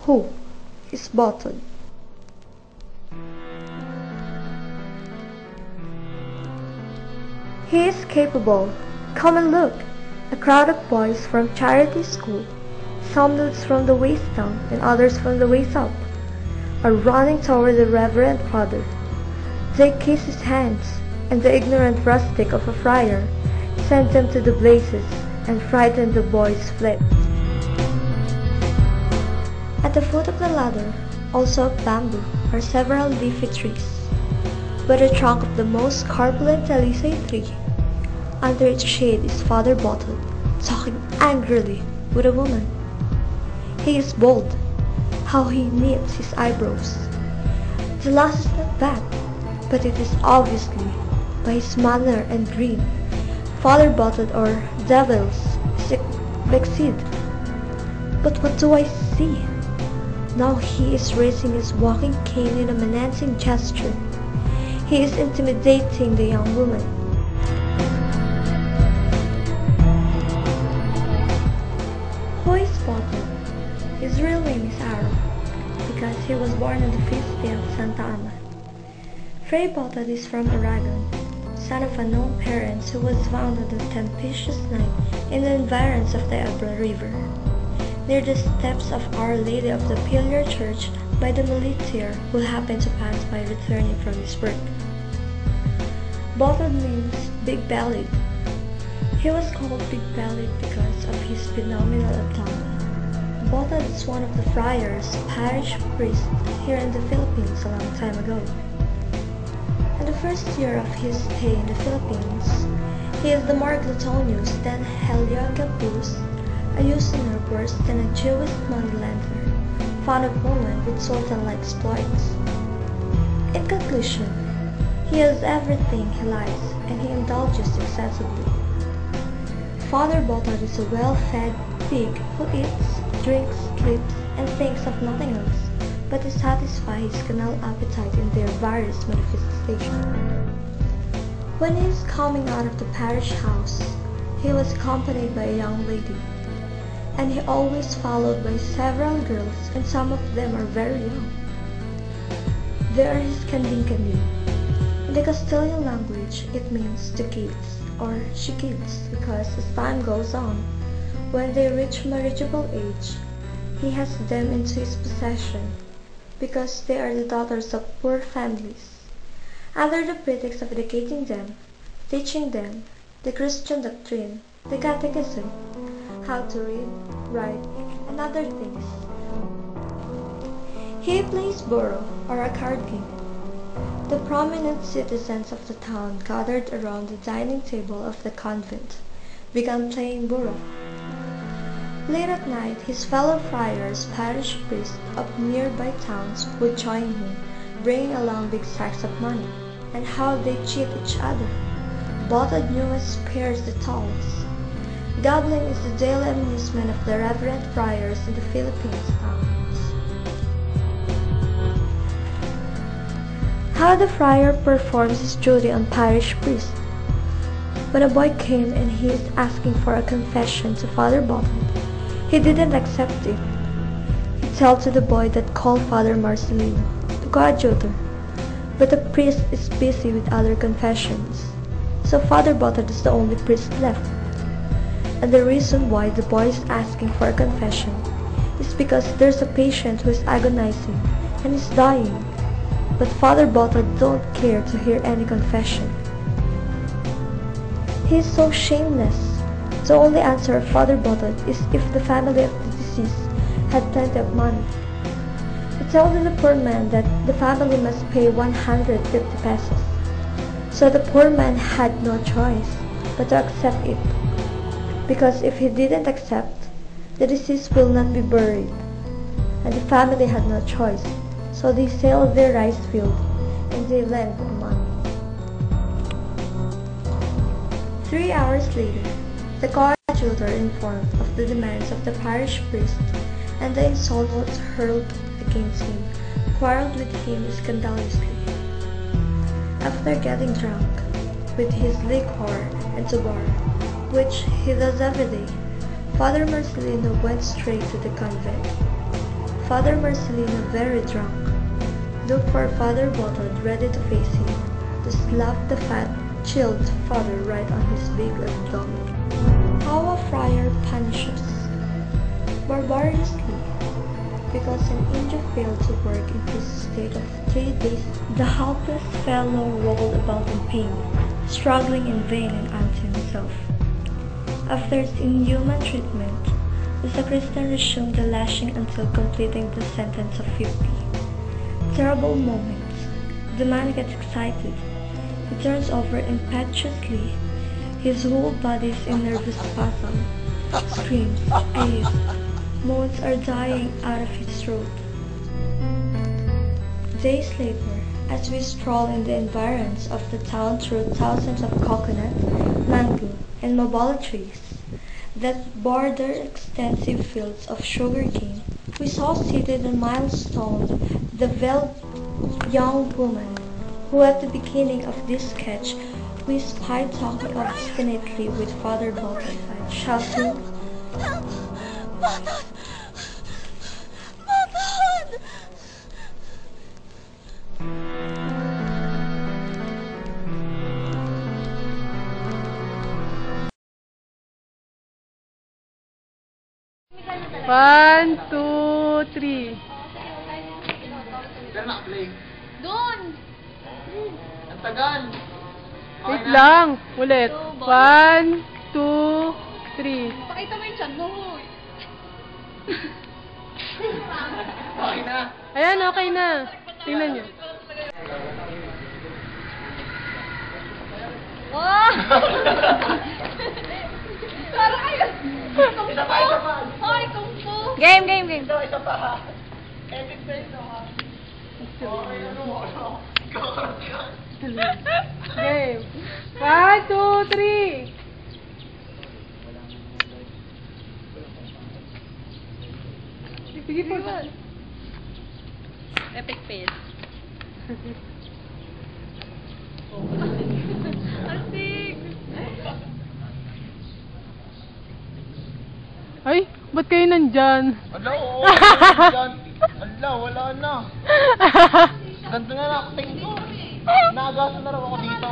Who is Botod? He is capable. Come and look! A crowd of boys from charity school, some dudes from the waist down and others from the waist up, are running toward the Reverend Father. They kiss his hands, and the ignorant rustic of a friar sends them to the blazes and frighten the boys fled. At the foot of the ladder, also of bamboo, are several leafy trees. By the trunk of the most corpulent Talisay tree, under its shade is Father Botod, talking angrily with a woman. He is bold. How he knits his eyebrows! The last is not bad, but it is obviously, by his manner and grin, Father Botod or Devils is BSIT. But what do I see? Now he is raising his walking cane in a menacing gesture. He is intimidating the young woman. Who is Botod? His real name is Arrow, because he was born on the feast day of Santa Ana. Fray Botod is from Aragon, son of unknown parents who was found on the tempestuous night in the environs of the Ebro River, near the steps of Our Lady of the Pilar Church by the muleteer who happened to pass by returning from his work. Botod means big-bellied. He was called big-bellied because of his phenomenal abdomen. Botod is one of the Friars, Parish Priest here in the Philippines a long time ago. In the first year of his stay in the Philippines, he is the more gluttonous than Heliogabus, a usurer worse than a Jewish moneylender, fond of women with sultan-like exploits. In conclusion, he has everything he likes and he indulges excessively. Father Botod is a well-fed pig who eats, drinks, sleeps, and thinks of nothing else but to satisfy his canal appetite in their various manifestations. When he is coming out of the parish house, he was accompanied by a young lady, and he always followed by several girls, and some of them are very young. They are his kanding-kanding. In the Castilian language, it means to kids, or chiquids, because as time goes on, when they reach marriageable age, he has them into his possession, because they are the daughters of poor families, under the pretext of educating them, teaching them the Christian doctrine, the catechism, how to read, write, and other things. He plays boro, or a card game. The prominent citizens of the town gathered around the dining table of the convent, began playing boro. Late at night, his fellow friars, parish priests of nearby towns would join him, bringing along big sacks of money, and how they cheat each other. Botod knew and spares the tolls. Gambling is the daily amusement of the reverend friars in the Philippines towns. How the friar performs his duty on parish priest. When a boy came and he is asking for a confession to Father Botod, he didn't accept it. He told to the boy that called Father Marcelino, the coadjutor, but the priest is busy with other confessions, so Father Botod is the only priest left. And the reason why the boy is asking for a confession is because there's a patient who is agonizing and is dying, but Father Botod don't care to hear any confession. He is so shameless. The only answer of Father Botod is if the family of the deceased had plenty of money. He told the poor man that the family must pay 150 pesos. So the poor man had no choice but to accept it, because if he didn't accept, the deceased will not be buried. And the family had no choice, so they sold their rice field and they lent the money. 3 hours later, the coadjutor, informed of the demands of the parish priest and the insults hurled against him, quarreled with him scandalously. After getting drunk with his liquor and cigar, which he does every day, Father Marcelino went straight to the convent. Father Marcelino very drunk. Look for Father Botod ready to face him, to slap the fat, chilled father right on his big abdomen. How a friar punishes barbarously because an angel failed to work in his state of 3 days. The helpless fellow rolled about in pain, struggling in vain and unto himself. After its inhuman treatment, the sacristan resumed the lashing until completing the sentence of 50. Terrible moments. The man gets excited. He turns over impetuously. His whole body is in nervous spasm. Screams, ayes, moans are dying out of his throat. Days later, as we stroll in the environs of the town through thousands of coconut, mango, and mabala trees that border extensive fields of sugarcane, we saw seated on milestones the veiled young woman who at the beginning of this sketch we spied talking obstinately with Father Botod, shouting, "Botod! Botod!" One, two, three. Doon! Ang tagal. Wait lang. Ulit. One, two, three. Pakita mo yung chan mo. Okay na. Ayan, okay na. Tingnan nyo. Oh! Parang kayo. Kung Isa pa. Hoy, kung po. Game. Isa pa. Edit na ito ha. Okay, ano? Kakakarap yan. Game. One, two, three. Sige po. Epic face. Asik! Ay, ba't kayo nandyan? Ala, oo. Ala, wala na. Ganda na acting ko. Nagasan na raw ako dito.